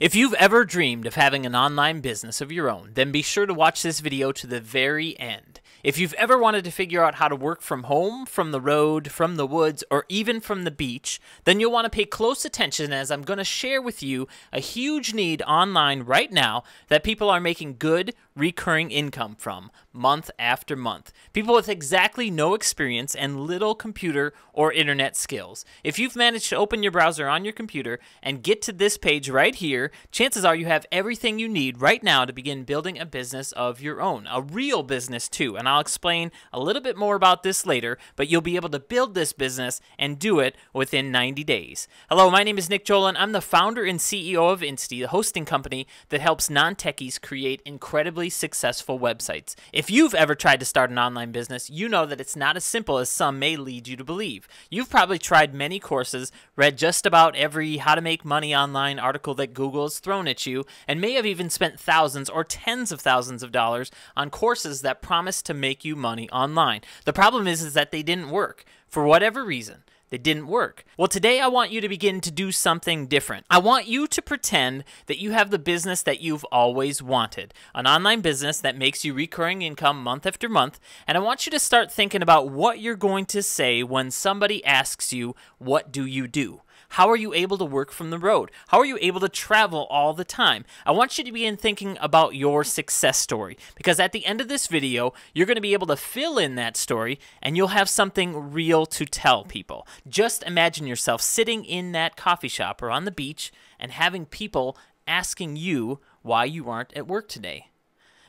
If you've ever dreamed of having an online business of your own, then be sure to watch this video to the very end. If you've ever wanted to figure out how to work from home, from the road, from the woods, or even from the beach, then you'll want to pay close attention as I'm going to share with you a huge need online right now that people are making good, recurring income from, month after month. People with exactly no experience and little computer or internet skills. If you've managed to open your browser on your computer and get to this page right here, chances are you have everything you need right now to begin building a business of your own, a real business too. And I'll explain a little bit more about this later, but you'll be able to build this business and do it within 90 days. Hello, my name is Nick Joel, and I'm the founder and CEO of Insty, the hosting company that helps non-techies create incredibly successful websites. If you've ever tried to start an online business, you know that it's not as simple as some may lead you to believe. You've probably tried many courses, read just about every how to make money online article that Google has thrown at you, and may have even spent thousands or tens of thousands of dollars on courses that promise to make you money online. The problem is that they didn't work. For whatever reason, they didn't work. Well, today I want you to begin to do something different. I want you to pretend that you have the business that you've always wanted, an online business that makes you recurring income month after month, and I want you to start thinking about what you're going to say when somebody asks you, "What do you do?" How are you able to work from the road? How are you able to travel all the time? I want you to begin thinking about your success story, because at the end of this video, you're going to be able to fill in that story and you'll have something real to tell people. Just imagine yourself sitting in that coffee shop or on the beach and having people asking you why you aren't at work today.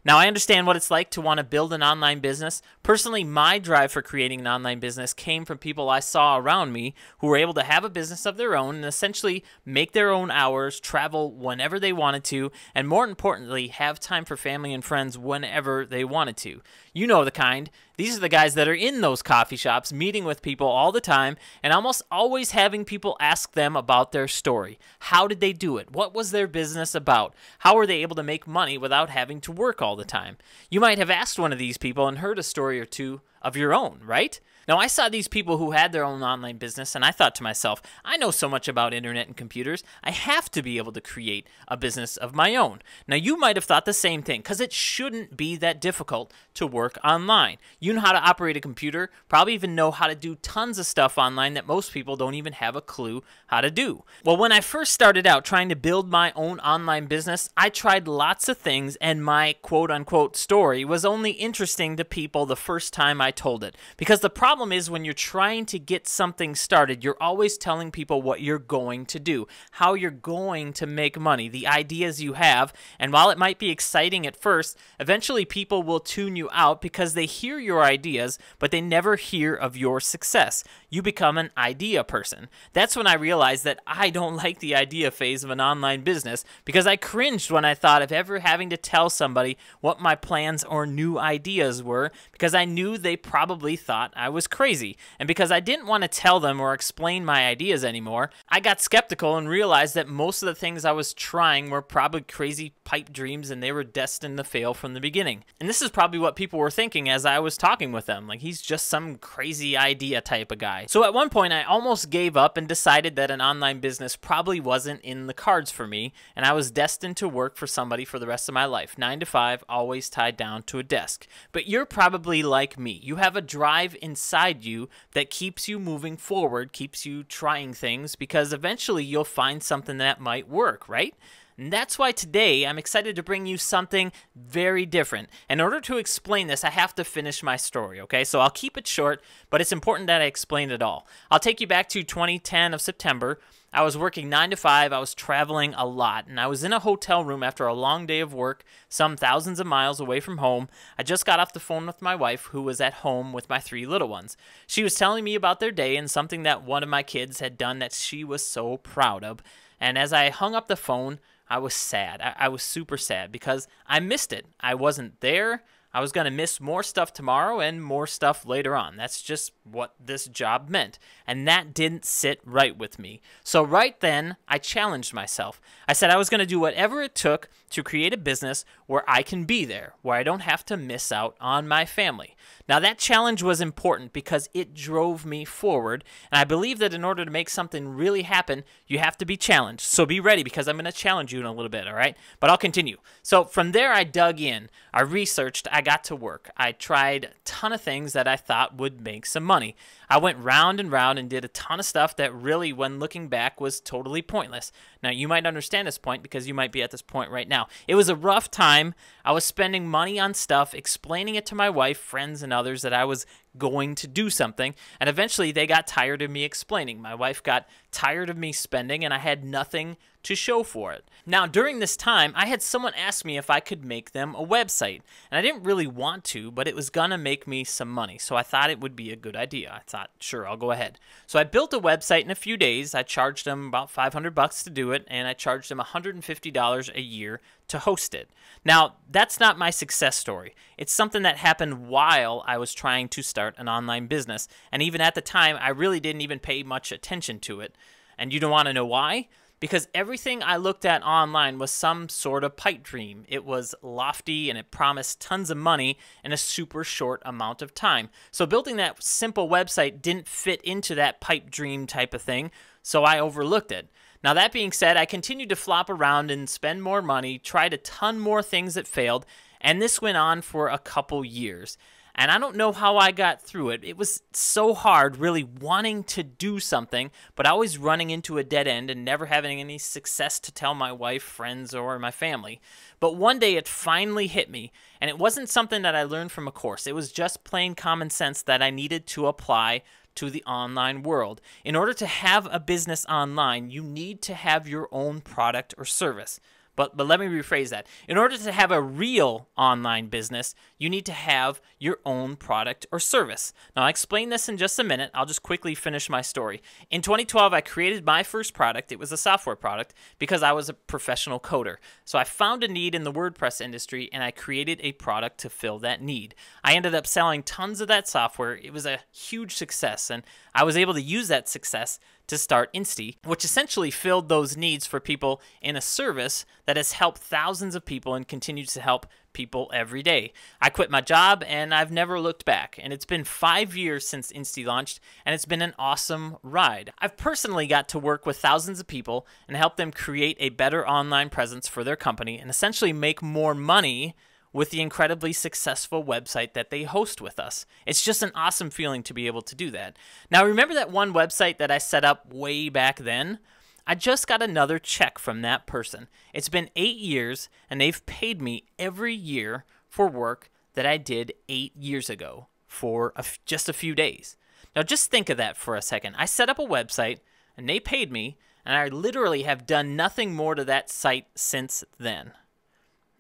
Now, I understand what it's like to want to build an online business. Personally, my drive for creating an online business came from people I saw around me who were able to have a business of their own and essentially make their own hours, travel whenever they wanted to, and more importantly, have time for family and friends whenever they wanted to. You know the kind. These are the guys that are in those coffee shops, meeting with people all the time, and almost always having people ask them about their story. How did they do it? What was their business about? How were they able to make money without having to work all the time? You might have asked one of these people and heard a story or two of your own, right? Now, I saw these people who had their own online business, and I thought to myself, I know so much about internet and computers, I have to be able to create a business of my own. Now, you might have thought the same thing, because it shouldn't be that difficult to work online. You know how to operate a computer, probably even know how to do tons of stuff online that most people don't even have a clue how to do. Well, when I first started out trying to build my own online business, I tried lots of things, and my quote-unquote story was only interesting to people the first time I told it, because the problem is when you're trying to get something started, you're always telling people what you're going to do, how you're going to make money, the ideas you have, and while it might be exciting at first, eventually people will tune you out because they hear your ideas, but they never hear of your success. You become an idea person. That's when I realized that I don't like the idea phase of an online business, because I cringed when I thought of ever having to tell somebody what my plans or new ideas were, because I knew they probably thought I was crazy. And because I didn't want to tell them or explain my ideas anymore, I got skeptical and realized that most of the things I was trying were probably crazy pipe dreams and they were destined to fail from the beginning. And this is probably what people were thinking as I was talking with them, like he's just some crazy idea type of guy. So at one point I almost gave up and decided that an online business probably wasn't in the cards for me, and I was destined to work for somebody for the rest of my life, 9 to 5, always tied down to a desk. But you're probably like me. You have a drive inside you that keeps you moving forward, keeps you trying things, because eventually you'll find something that might work, right? And that's why today I'm excited to bring you something very different. In order to explain this, I have to finish my story, okay? So I'll keep it short, but it's important that I explain it all. I'll take you back to 2010 of September. I was working 9 to 5, I was traveling a lot, and I was in a hotel room after a long day of work, some thousands of miles away from home. I just got off the phone with my wife, who was at home with my 3 little ones. She was telling me about their day and something that one of my kids had done that she was so proud of. And as I hung up the phone, I was sad. I was super sad because I missed it. I wasn't there. I was going to miss more stuff tomorrow and more stuff later on. That's just what this job meant. And that didn't sit right with me. So right then, I challenged myself. I said I was going to do whatever it took to create a business where I can be there, where I don't have to miss out on my family. Now that challenge was important because it drove me forward. And I believe that in order to make something really happen, you have to be challenged. So be ready because I'm going to challenge you in a little bit, all right? But I'll continue. So from there, I dug in. I researched. I got to work. I tried a ton of things that I thought would make some money. I went round and round and did a ton of stuff that really, when looking back, was totally pointless. Now, you might understand this point because you might be at this point right now. It was a rough time. I was spending money on stuff, explaining it to my wife, friends, and others that I was going to do something, and eventually they got tired of me explaining. My wife got tired of me spending, and I had nothing to show for it. Now, during this time, I had someone ask me if I could make them a website, and I didn't really want to, but it was gonna make me some money, so I thought it would be a good idea. I thought, sure, I'll go ahead. So I built a website in a few days. I charged them about $500 to do it, and I charged them $150 a year to host it. Now, that's not my success story. It's something that happened while I was trying to start an online business, and even at the time, I really didn't even pay much attention to it. And you don't want to know why? Because everything I looked at online was some sort of pipe dream. It was lofty and it promised tons of money in a super short amount of time. So building that simple website didn't fit into that pipe dream type of thing, so I overlooked it. Now that being said, I continued to flop around and spend more money, tried a ton more things that failed, and this went on for a couple years. And I don't know how I got through it. It was so hard really wanting to do something, but always running into a dead end and never having any success to tell my wife, friends, or my family. But one day it finally hit me, and it wasn't something that I learned from a course. It was just plain common sense that I needed to apply to the online world. In order to have a business online, you need to have your own product or service. But let me rephrase that. In order to have a real online business, you need to have your own product or service. Now, I'll explain this in just a minute. I'll just quickly finish my story. In 2012, I created my first product. It was a software product because I was a professional coder. So I found a need in the WordPress industry, and I created a product to fill that need. I ended up selling tons of that software. It was a huge success, and I was able to use that success to start Insty, which essentially filled those needs for people in a service that has helped thousands of people and continues to help people every day. I quit my job and I've never looked back, and it's been 5 years since Insty launched, and it's been an awesome ride. I've personally got to work with thousands of people and help them create a better online presence for their company and essentially make more money with the incredibly successful website that they host with us. It's just an awesome feeling to be able to do that. Now, remember that one website that I set up way back then? I just got another check from that person. It's been 8 years, and they've paid me every year for work that I did 8 years ago for just a few days. Now, just think of that for a second. I set up a website, and they paid me, and I literally have done nothing more to that site since then.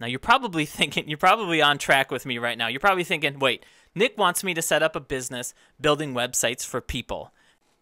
Now, you're probably thinking, you're probably on track with me right now. You're probably thinking, wait, Nick wants me to set up a business building websites for people.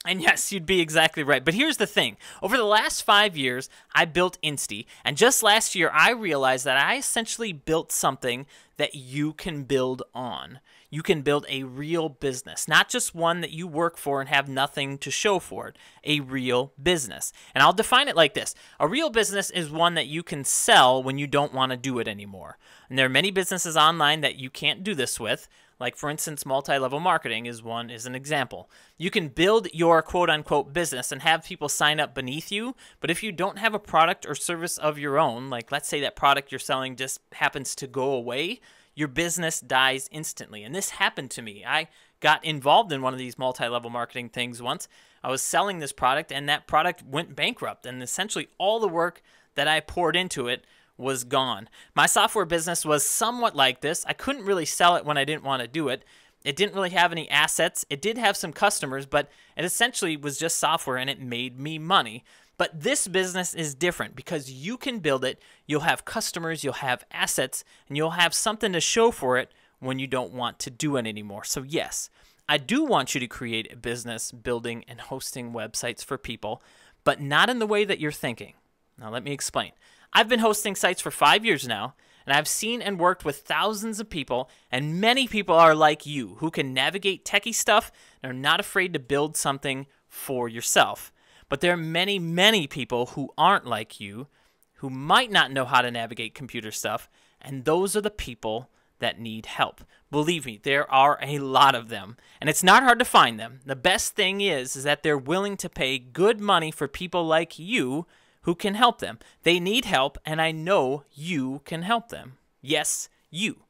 And yes, you'd be exactly right. But here's the thing. Over the last 5 years, I built Insty. And just last year, I realized that I essentially built something that you can build on. You can build a real business, not just one that you work for and have nothing to show for it, a real business. And I'll define it like this. A real business is one that you can sell when you don't want to do it anymore. And there are many businesses online that you can't do this with. Like, for instance, multi-level marketing is an example. You can build your quote-unquote business and have people sign up beneath you, but if you don't have a product or service of your own, like let's say that product you're selling just happens to go away, your business dies instantly. And this happened to me. I got involved in one of these multi-level marketing things once. I was selling this product, and that product went bankrupt, and essentially all the work that I poured into it was gone. My software business was somewhat like this. I couldn't really sell it when I didn't want to do it. It didn't really have any assets. It did have some customers, but it essentially was just software, and it made me money. But this business is different because you can build it, you'll have customers, you'll have assets, and you'll have something to show for it when you don't want to do it anymore. So yes, I do want you to create a business building and hosting websites for people, but not in the way that you're thinking. Now let me explain. I've been hosting sites for 5 years now, And I've seen and worked with thousands of people, and many people are like you who can navigate techie stuff and are not afraid to build something for yourself. But there are many, many people who aren't like you, who might not know how to navigate computer stuff, and those are the people that need help. Believe me, there are a lot of them, and it's not hard to find them. The best thing is that they're willing to pay good money for people like you who can help them. They need help, and I know you can help them. Yes, you.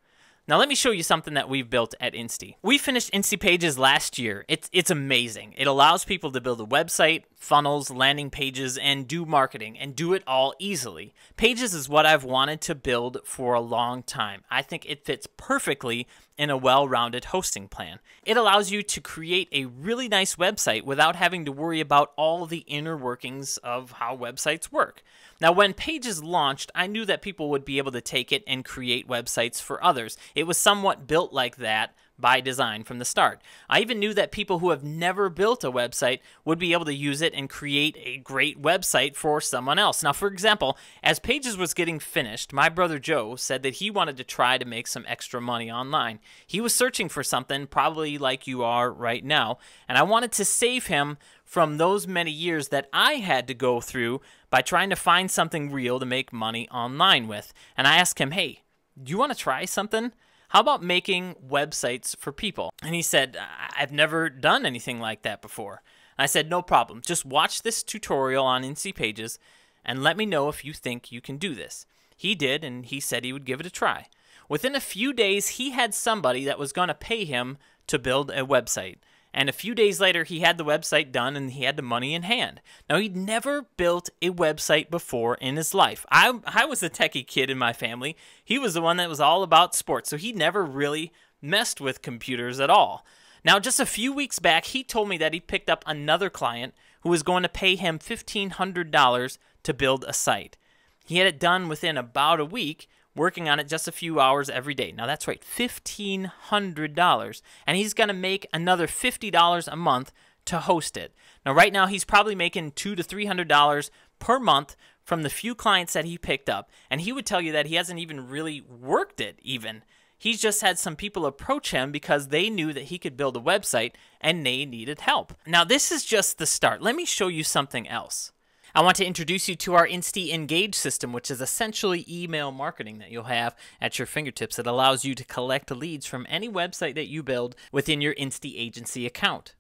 Now let me show you something that we've built at Insty. We finished Insty Pages last year. It's amazing. It allows people to build a website, funnels, landing pages, and do marketing, and do it all easily. Pages is what I've wanted to build for a long time. I think it fits perfectly in a well-rounded hosting plan. It allows you to create a really nice website without having to worry about all the inner workings of how websites work. Now, when Pages launched, I knew that people would be able to take it and create websites for others. It was somewhat built like that by design from the start. I even knew that people who have never built a website would be able to use it and create a great website for someone else. Now, for example, as Pages was getting finished, my brother Joe said that he wanted to try to make some extra money online. He was searching for something, probably like you are right now, and I wanted to save him from those many years that I had to go through by trying to find something real to make money online with. And I asked him, hey, do you want to try something? How about making websites for people? And he said, I've never done anything like that before. And I said, no problem. Just watch this tutorial on Insty Pages and let me know if you think you can do this. He did, and he said he would give it a try. Within a few days, he had somebody that was going to pay him to build a website. And a few days later, he had the website done and he had the money in hand. Now, he'd never built a website before in his life. I was the techie kid in my family. He was the one that was all about sports, so he never really messed with computers at all. Now, just a few weeks back, he told me that he picked up another client who was going to pay him $1,500 to build a site. He had it done within about a week, working on it just a few hours every day. Now that's right, $1,500. And he's going to make another $50 a month to host it. Now right now he's probably making $200 to $300 per month from the few clients that he picked up. And he would tell you that he hasn't even really worked it even. He's just had some people approach him because they knew that he could build a website and they needed help. Now this is just the start. Let me show you something else. I want to introduce you to our Insty Engage system, which is essentially email marketing that you'll have at your fingertips. It allows you to collect leads from any website that you build within your Insty Agency account.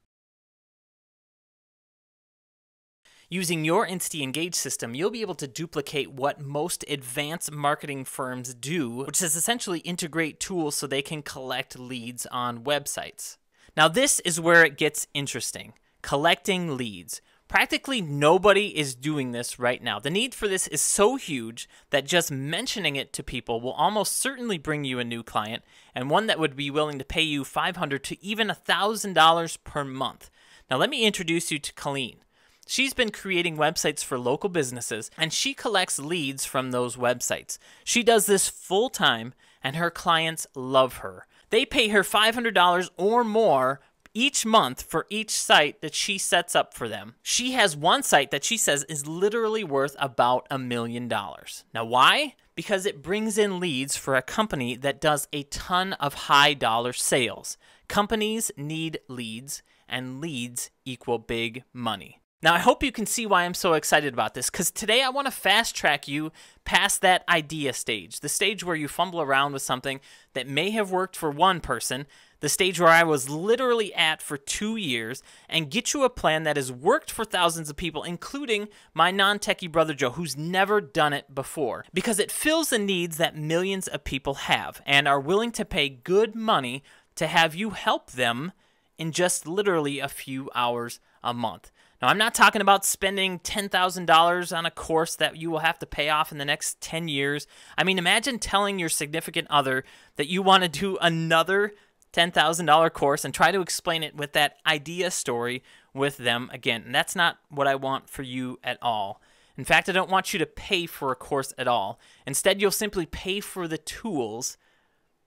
Using your Insty Engage system, you'll be able to duplicate what most advanced marketing firms do, which is essentially integrate tools so they can collect leads on websites. Now this is where it gets interesting, collecting leads. Practically nobody is doing this right now. The need for this is so huge that just mentioning it to people will almost certainly bring you a new client, and one that would be willing to pay you $500 to even $1,000 per month. Now let me introduce you to Colleen. She's been creating websites for local businesses, and she collects leads from those websites. She does this full time, and her clients love her. They pay her $500 or more each month for each site that she sets up for them. She has one site that she says is literally worth about $1 million. Now why? Because it brings in leads for a company that does a ton of high dollar sales. Companies need leads, and leads equal big money. Now I hope you can see why I'm so excited about this, because today I want to fast track you past that idea stage, the stage where you fumble around with something that may have worked for one person, the stage where I was literally at for 2 years, and get you a plan that has worked for thousands of people, including my non-techie brother Joe, who's never done it before, because it fills the needs that millions of people have and are willing to pay good money to have you help them in just literally a few hours a month. Now, I'm not talking about spending $10,000 on a course that you will have to pay off in the next 10 years. I mean, imagine telling your significant other that you want to do another $10,000 course and try to explain it with that idea story with them again. And that's not what I want for you at all. In fact, I don't want you to pay for a course at all. Instead, you'll simply pay for the tools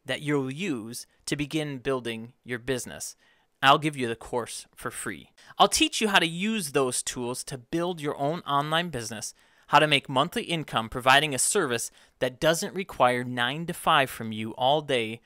that you'll use to begin building your business. I'll give you the course for free. I'll teach you how to use those tools to build your own online business. how to make monthly income providing a service that doesn't require 9 to 5 from you all day,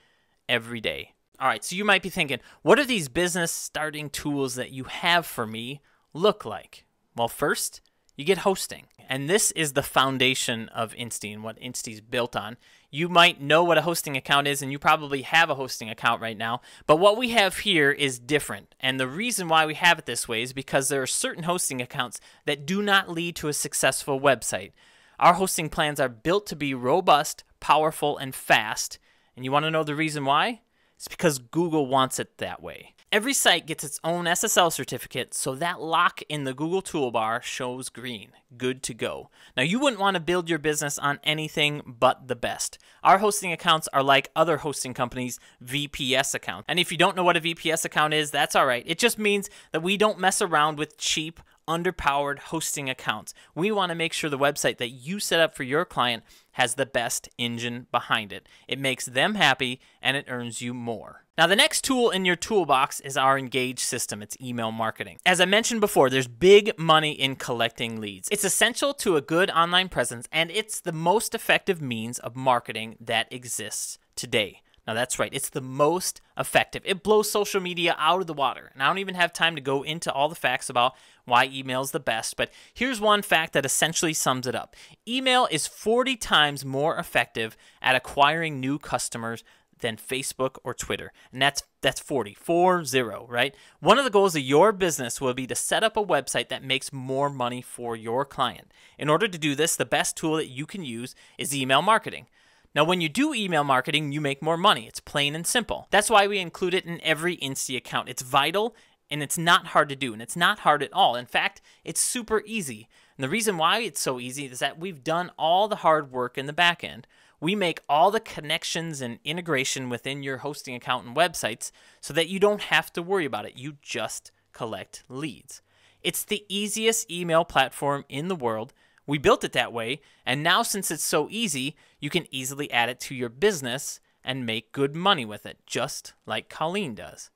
every day. All right, so you might be thinking, what are these business starting tools that you have for me look like? Well, first, you get hosting. And this is the foundation of Insty and what Insty's built on. You might know what a hosting account is, and you probably have a hosting account right now. But what we have here is different. And the reason why we have it this way is because there are certain hosting accounts that do not lead to a successful website. Our hosting plans are built to be robust, powerful, and fast. And you want to know the reason why? It's because Google wants it that way. Every site gets its own SSL certificate, so that lock in the Google toolbar shows green, good to go. Now, you wouldn't want to build your business on anything but the best. Our hosting accounts are like other hosting companies' VPS accounts. And if you don't know what a VPS account is, that's all right. It just means that we don't mess around with cheap, underpowered hosting accounts. We want to make sure the website that you set up for your client has the best engine behind it. It makes them happy and it earns you more. Now, the next tool in your toolbox is our Engage system. It's email marketing. As I mentioned before, there's big money in collecting leads. It's essential to a good online presence, and it's the most effective means of marketing that exists today. Now, that's right. It's the most effective. It blows social media out of the water. And I don't even have time to go into all the facts about why email is the best, but here's one fact that essentially sums it up. Email is 40 times more effective at acquiring new customers than Facebook or Twitter. And that's 40, right? One of the goals of your business will be to set up a website that makes more money for your client. In order to do this, the best tool that you can use is email marketing. Now, when you do email marketing, you make more money. It's plain and simple. That's why we include it in every Insty account. It's vital, and it's not hard to do, and it's not hard at all. In fact, it's super easy. And the reason why it's so easy is that we've done all the hard work in the back end. We make all the connections and integration within your hosting account and websites so that you don't have to worry about it. You just collect leads. It's the easiest email platform in the world. We built it that way, and now since it's so easy, you can easily add it to your business and make good money with it, just like Colleen does.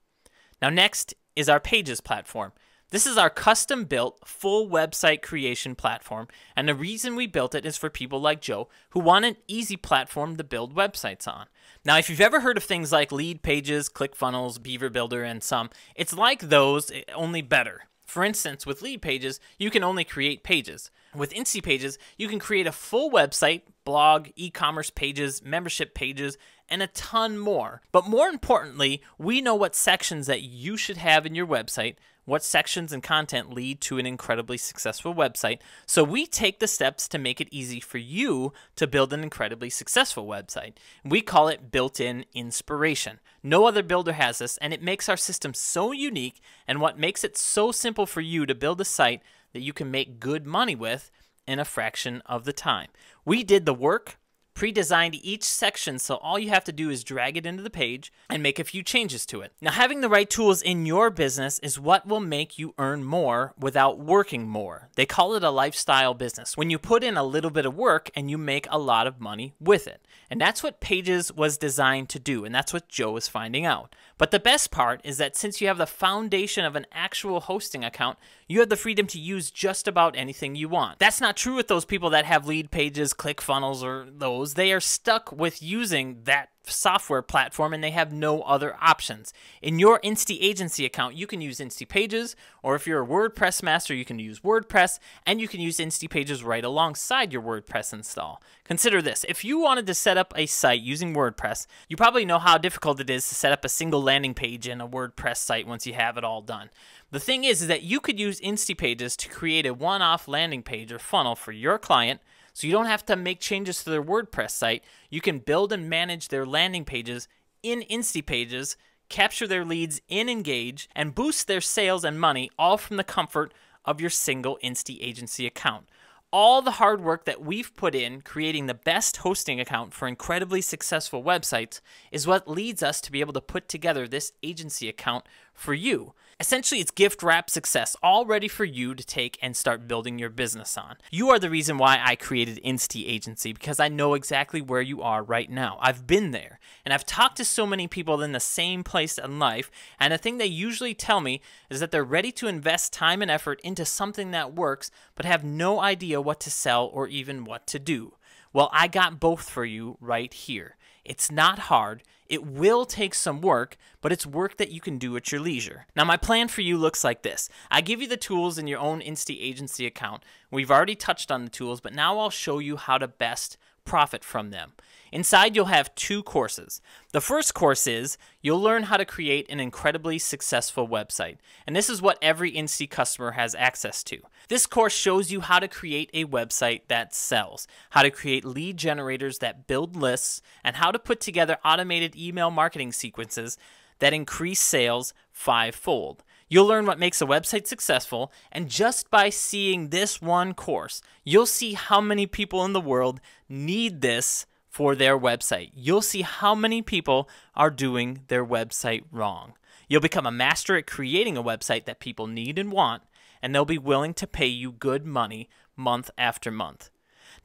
Now, next is our Pages platform. This is our custom-built, full website creation platform, and the reason we built it is for people like Joe who want an easy platform to build websites on. Now, if you've ever heard of things like Lead Pages, ClickFunnels, Beaver Builder, and some, it's like those, only better. For instance, with Lead Pages, you can only create pages. With Insty Pages, you can create a full website, blog, e-commerce pages, membership pages, and a ton more. But more importantly, we know what sections that you should have in your website, what sections and content lead to an incredibly successful website. So we take the steps to make it easy for you to build an incredibly successful website. We call it built-in inspiration. No other builder has this, and it makes our system so unique, and what makes it so simple for you to build a site that you can make good money with in a fraction of the time. We did the work, pre-designed each section, so all you have to do is drag it into the page and make a few changes to it. Now, having the right tools in your business is what will make you earn more without working more. They call it a lifestyle business, when you put in a little bit of work and you make a lot of money with it. And that's what Pages was designed to do, and that's what Joe is finding out. But the best part is that since you have the foundation of an actual hosting account, you have the freedom to use just about anything you want. That's not true with those people that have Lead Pages, ClickFunnels, or those. They are stuck with using that software platform and they have no other options. In your Insty Agency account, you can use Insty Pages, or if you're a WordPress master, you can use WordPress, and you can use Insty Pages right alongside your WordPress install. Consider this. If you wanted to set up a site using WordPress, you probably know how difficult it is to set up a single landing page in a WordPress site once you have it all done. The thing is that you could use Insty Pages to create a one-off landing page or funnel for your client, so you don't have to make changes to their WordPress site. You can build and manage their landing pages in Insty Pages, capture their leads in Engage, and boost their sales and money, all from the comfort of your single Insty Agency account. All the hard work that we've put in creating the best hosting account for incredibly successful websites is what leads us to be able to put together this agency account for you. Essentially, it's gift wrap success, all ready for you to take and start building your business on. You are the reason why I created Insty Agency, because I know exactly where you are right now. I've been there, and I've talked to so many people in the same place in life, and the thing they usually tell me is that they're ready to invest time and effort into something that works, but have no idea what to sell or even what to do. Well, I got both for you right here. It's not hard. It will take some work, but it's work that you can do at your leisure. Now, my plan for you looks like this. I give you the tools in your own Insty Agency account. We've already touched on the tools, but now I'll show you how to best profit from them. Inside, you'll have 2 courses. The first course is you'll learn how to create an incredibly successful website. And this is what every Insty customer has access to. This course shows you how to create a website that sells, how to create lead generators that build lists, and how to put together automated email marketing sequences that increase sales 5-fold. You'll learn what makes a website successful, and just by seeing this one course, you'll see how many people in the world need this for their website. You'll see how many people are doing their website wrong. You'll become a master at creating a website that people need and want, and they'll be willing to pay you good money month after month.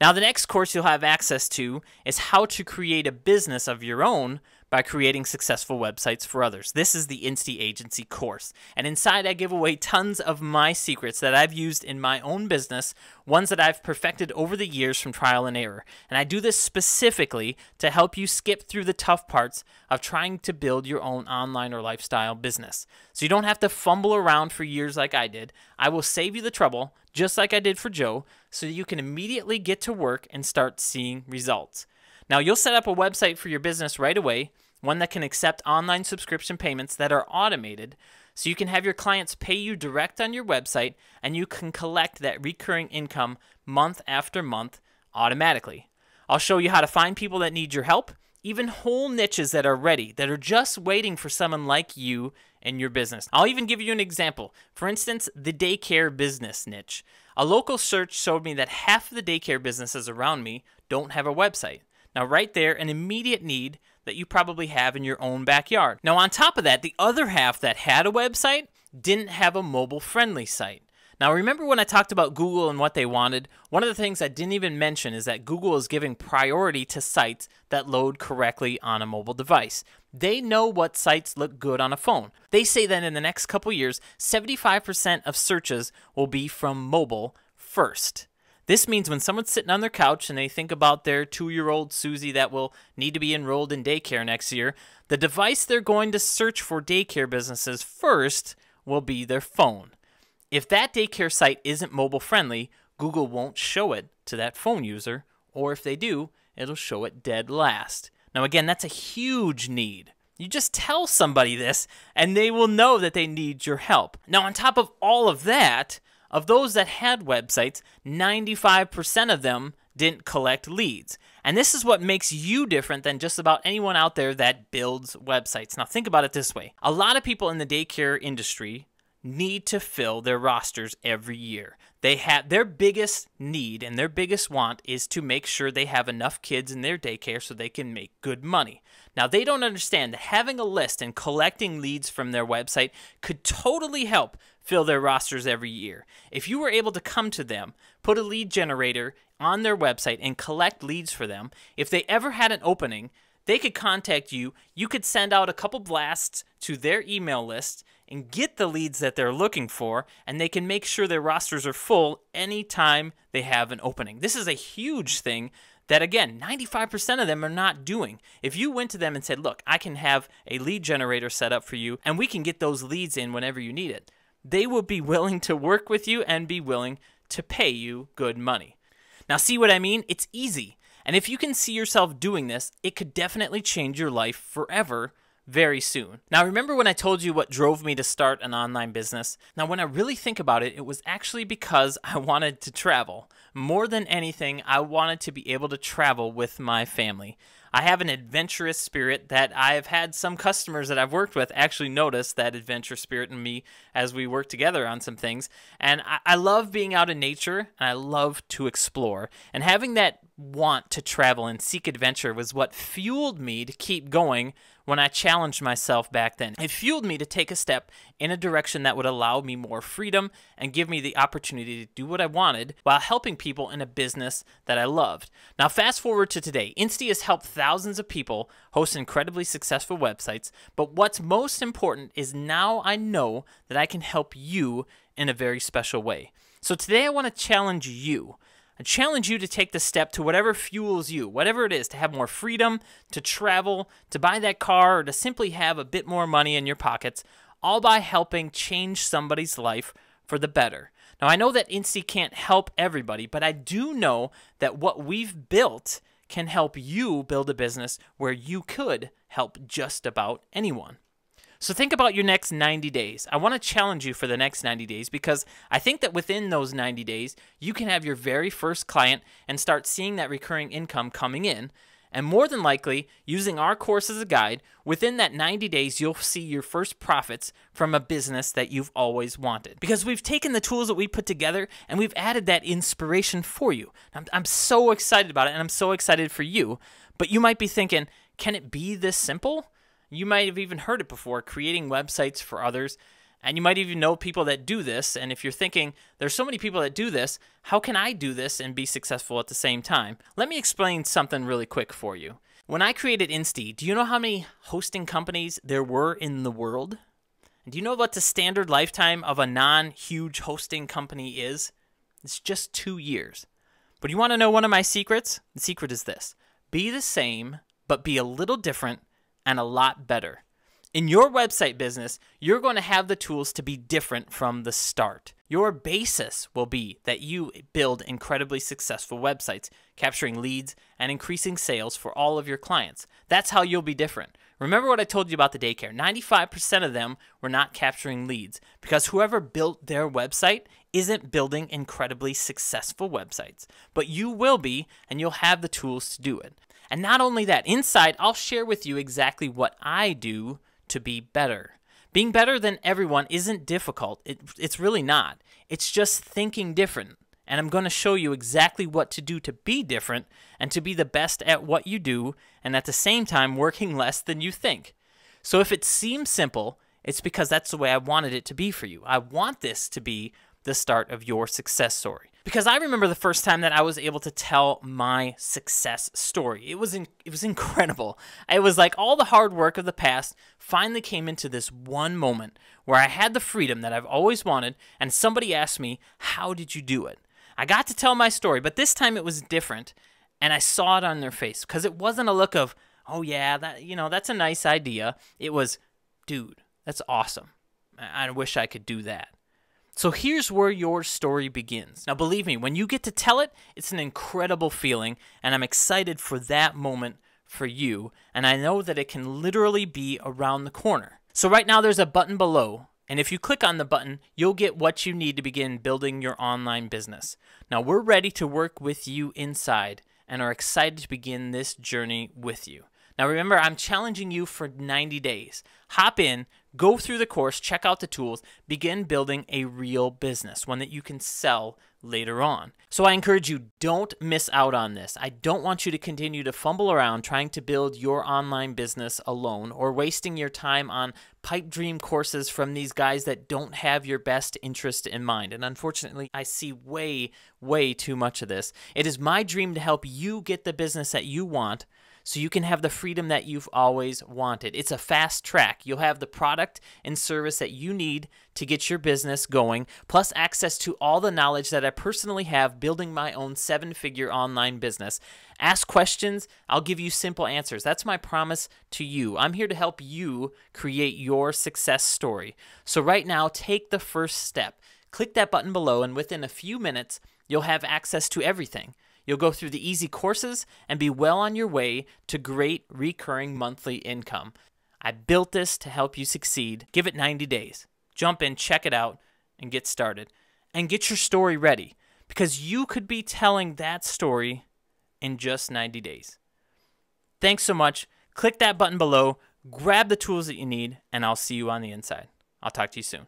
Now, the next course you'll have access to is how to create a business of your own by creating successful websites for others. This is the Insty Agency course. And inside, I give away tons of my secrets that I've used in my own business, ones that I've perfected over the years from trial and error. And I do this specifically to help you skip through the tough parts of trying to build your own online or lifestyle business. So you don't have to fumble around for years like I did. I will save you the trouble, just like I did for Joe, so that you can immediately get to work and start seeing results. Now, you'll set up a website for your business right away, one that can accept online subscription payments that are automated, so you can have your clients pay you direct on your website, and you can collect that recurring income month after month automatically. I'll show you how to find people that need your help, even whole niches that are ready, that are just waiting for someone like you in your business. I'll even give you an example. For instance, the daycare business niche. A local search showed me that half of the daycare businesses around me don't have a website. Now, right there, an immediate need that you probably have in your own backyard. Now, on top of that, the other half that had a website didn't have a mobile-friendly site. Now, remember when I talked about Google and what they wanted? One of the things I didn't even mention is that Google is giving priority to sites that load correctly on a mobile device. They know what sites look good on a phone. They say that in the next couple years, 75% of searches will be from mobile first. This means when someone's sitting on their couch and they think about their 2-year-old Susie that will need to be enrolled in daycare next year, the device they're going to search for daycare businesses first will be their phone. If that daycare site isn't mobile friendly, Google won't show it to that phone user, or if they do, it'll show it dead last. Now again, that's a huge need. You just tell somebody this and they will know that they need your help. Now, on top of all of that, of those that had websites, 95% of them didn't collect leads. And this is what makes you different than just about anyone out there that builds websites. Now think about it this way. A lot of people in the daycare industry need to fill their rosters every year. They have their biggest need and their biggest want is to make sure they have enough kids in their daycare so they can make good money. Now, they don't understand that having a list and collecting leads from their website could totally help fill their rosters every year. If you were able to come to them, put a lead generator on their website and collect leads for them, if they ever had an opening, they could contact you. You could send out a couple blasts to their email list and get the leads that they're looking for, and they can make sure their rosters are full anytime they have an opening. This is a huge thing that, again, 95% of them are not doing. If you went to them and said, look, I can have a lead generator set up for you, and we can get those leads in whenever you need it, they will be willing to work with you and be willing to pay you good money. Now, see what I mean? It's easy. And if you can see yourself doing this, it could definitely change your life forever very soon. Now, remember when I told you what drove me to start an online business? Now, when I really think about it, it was actually because I wanted to travel. More than anything, I wanted to be able to travel with my family. I have an adventurous spirit that I've had some customers that I've worked with actually notice that adventurous spirit in me as we work together on some things. And I love being out in nature, and I love to explore. And having that want to travel and seek adventure was what fueled me to keep going when I challenged myself back then. It fueled me to take a step in a direction that would allow me more freedom and give me the opportunity to do what I wanted while helping people in a business that I loved. Now fast forward to today. Insty has helped thousands of people host incredibly successful websites, but what's most important is now I know that I can help you in a very special way. So today I want to challenge you. I challenge you to take the step to whatever fuels you, whatever it is, to have more freedom, to travel, to buy that car, or to simply have a bit more money in your pockets, all by helping change somebody's life for the better. Now, I know that Insty can't help everybody, but I do know that what we've built can help you build a business where you could help just about anyone. So think about your next 90 days. I want to challenge you for the next 90 days because I think that within those 90 days, you can have your very first client and start seeing that recurring income coming in. And more than likely, using our course as a guide, within that 90 days, you'll see your first profits from a business that you've always wanted. Because we've taken the tools that we put together and we've added that inspiration for you. I'm so excited about it, and I'm so excited for you. But you might be thinking, can it be this simple? You might have even heard it before, creating websites for others, and you might even know people that do this. And if you're thinking, there's so many people that do this, how can I do this and be successful at the same time? Let me explain something really quick for you. When I created Insty, do you know how many hosting companies there were in the world? And do you know what the standard lifetime of a non-huge hosting company is? It's just 2 years. But you want to know one of my secrets? The secret is this: be the same, but be a little different and a lot better. In your website business, you're going to have the tools to be different from the start. Your basis will be that you build incredibly successful websites, capturing leads and increasing sales for all of your clients. That's how you'll be different. Remember what I told you about the daycare. 95% of them were not capturing leads because whoever built their website isn't building incredibly successful websites. But you will be, and you'll have the tools to do it. And not only that, inside, I'll share with you exactly what I do to be better. Being better than everyone isn't difficult. It's really not. It's just thinking different. And I'm going to show you exactly what to do to be different and to be the best at what you do, and at the same time working less than you think. So if it seems simple, it's because that's the way I wanted it to be for you. I want this to be the start of your success story. Because I remember the first time that I was able to tell my success story. It was incredible. It was like all the hard work of the past finally came into this one moment where I had the freedom that I've always wanted, and somebody asked me, "How did you do it?" I got to tell my story, but this time it was different, and I saw it on their face because it wasn't a look of, "Oh yeah, that's a nice idea." It was, "Dude, that's awesome. I wish I could do that." So here's where your story begins. Now believe me, when you get to tell it, it's an incredible feeling, and I'm excited for that moment for you, and I know that it can literally be around the corner. So right now there's a button below, and if you click on the button, you'll get what you need to begin building your online business. Now we're ready to work with you inside and are excited to begin this journey with you. Now remember, I'm challenging you for 90 days. Hop in, go through the course, check out the tools, begin building a real business, one that you can sell later on. So I encourage you, don't miss out on this. I don't want you to continue to fumble around trying to build your online business alone or wasting your time on pipe dream courses from these guys that don't have your best interest in mind. And unfortunately, I see way too much of this. It is my dream to help you get the business that you want, so you can have the freedom that you've always wanted. It's a fast track. You'll have the product and service that you need to get your business going, plus access to all the knowledge that I personally have building my own 7-figure online business. Ask questions, I'll give you simple answers. That's my promise to you. I'm here to help you create your success story. So right now, take the first step. Click that button below, and within a few minutes, you'll have access to everything. You'll go through the easy courses and be well on your way to great recurring monthly income. I built this to help you succeed. Give it 90 days. Jump in, check it out, and get started. And get your story ready, because you could be telling that story in just 90 days. Thanks so much. Click that button below, grab the tools that you need, and I'll see you on the inside. I'll talk to you soon.